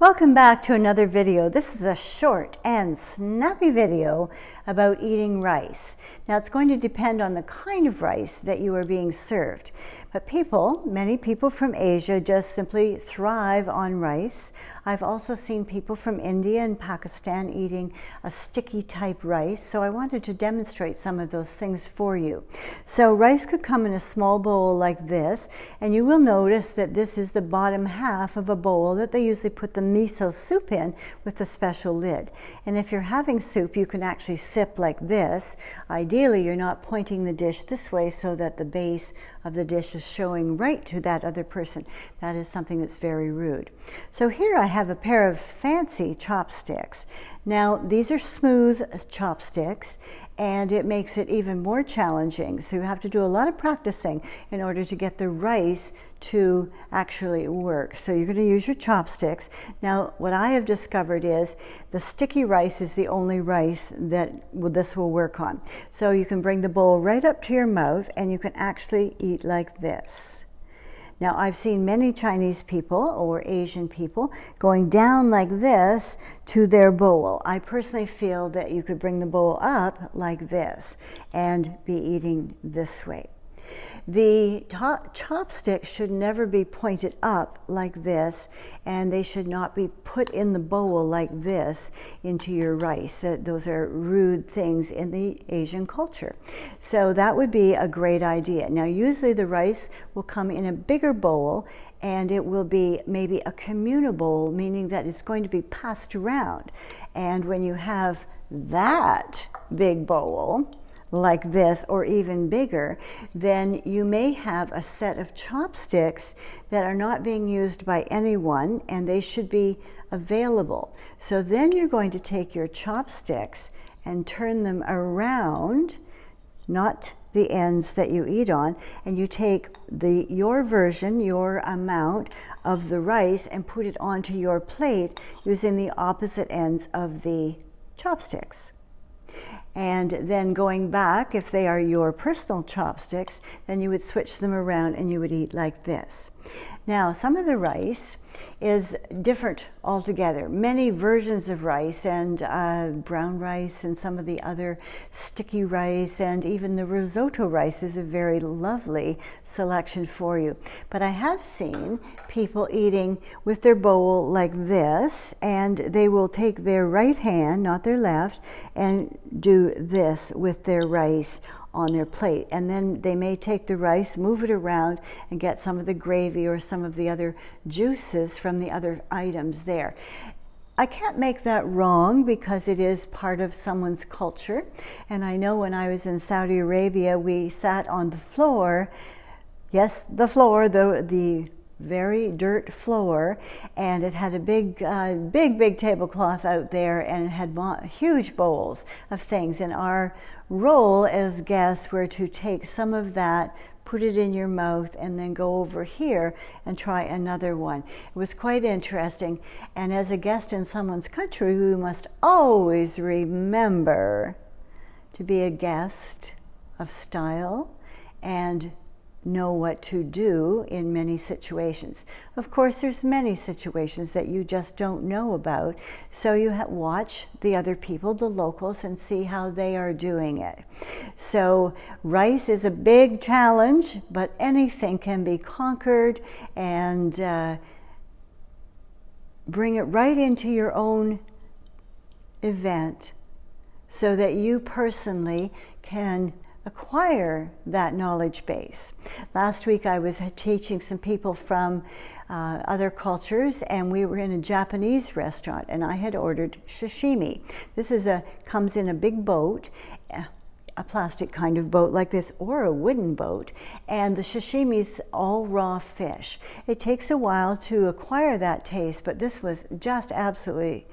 Welcome back to another video. This is a short and snappy video about eating rice. Now it's going to depend on the kind of rice that you are being served. But many people from Asia just simply thrive on rice. I've also seen people from India and Pakistan eating a sticky type rice. So I wanted to demonstrate some of those things for you. So rice could come in a small bowl like this, and you will notice that this is the bottom half of a bowl that they usually put the miso soup in with a special lid. And if you're having soup, you can actually sip like this. Ideally, you're not pointing the dish this way so that the base of the dish is showing right to that other person. That is something that's very rude. So here I have a pair of fancy chopsticks. Now these are smooth chopsticks, and it makes it even more challenging. So you have to do a lot of practicing in order to get the rice to actually work. So you're going to use your chopsticks. Now what I have discovered is the sticky rice is the only rice that this will work on. So you can bring the bowl right up to your mouth and you can actually eat like this. Now I've seen many Chinese people or Asian people going down like this to their bowl. I personally feel that you could bring the bowl up like this and be eating this way. The chopsticks should never be pointed up like this, and they should not be put in the bowl like this into your rice. Those are rude things in the Asian culture. So that would be a great idea. Now usually the rice will come in a bigger bowl, and it will be maybe a communal bowl, meaning that it's going to be passed around. And when you have that big bowl, like this or even bigger, then you may have a set of chopsticks that are not being used by anyone, and they should be available. So then you're going to take your chopsticks and turn them around, not the ends that you eat on, and you take your version, your amount of the rice, and put it onto your plate using the opposite ends of the chopsticks. And then going back, if they are your personal chopsticks, then you would switch them around and you would eat like this. Now, some of the rice is different altogether. Many versions of rice, and brown rice and some of the other sticky rice, and even the risotto rice is a very lovely selection for you. But I have seen people eating with their bowl like this, and they will take their right hand, not their left, and do this with their rice on their plate. And then they may take the rice, move it around, and get some of the gravy or some of the other juices from the other items there. I can't make that wrong because it is part of someone's culture. And I know when I was in Saudi Arabia, we sat on the floor. Yes, the floor, the very dirt floor, and it had a big tablecloth out there, and it had huge bowls of things, and our role as guests were to take some of that, put it in your mouth, and then go over here and try another one. It was quite interesting, and as a guest in someone's country, we must always remember to be a guest of style and know what to do in many situations. Of course, there's many situations that you just don't know about, so you watch the other people, the locals, and see how they are doing it. So rice is a big challenge, but anything can be conquered, and bring it right into your own event so that you personally can acquire that knowledge base. Last week I was teaching some people from other cultures, and we were in a Japanese restaurant, and I had ordered sashimi. This comes in a big boat, a plastic kind of boat like this, or a wooden boat, and the sashimi's all raw fish. It takes a while to acquire that taste, but this was just absolutely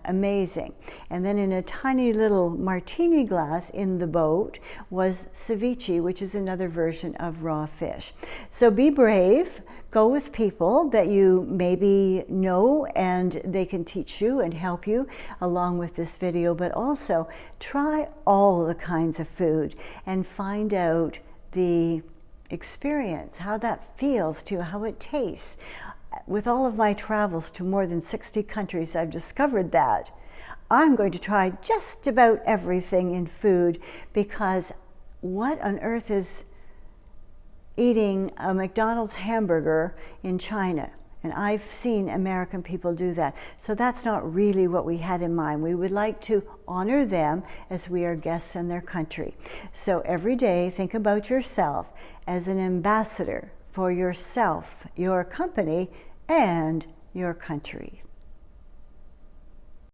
amazing. And then in a tiny little martini glass in the boat was ceviche, which is another version of raw fish. So be brave, go with people that you maybe know, and they can teach you and help you along with this video, but also try all the kinds of food and find out the experience, how that feels to you, how it tastes. with all of my travels to more than 60 countries, I've discovered that I'm going to try just about everything in food, because what on earth is eating a McDonald's hamburger in China? And I've seen American people do that. So that's not really what we had in mind. We would like to honor them as we are guests in their country. So every day, think about yourself as an ambassador for yourself, your company, and your country.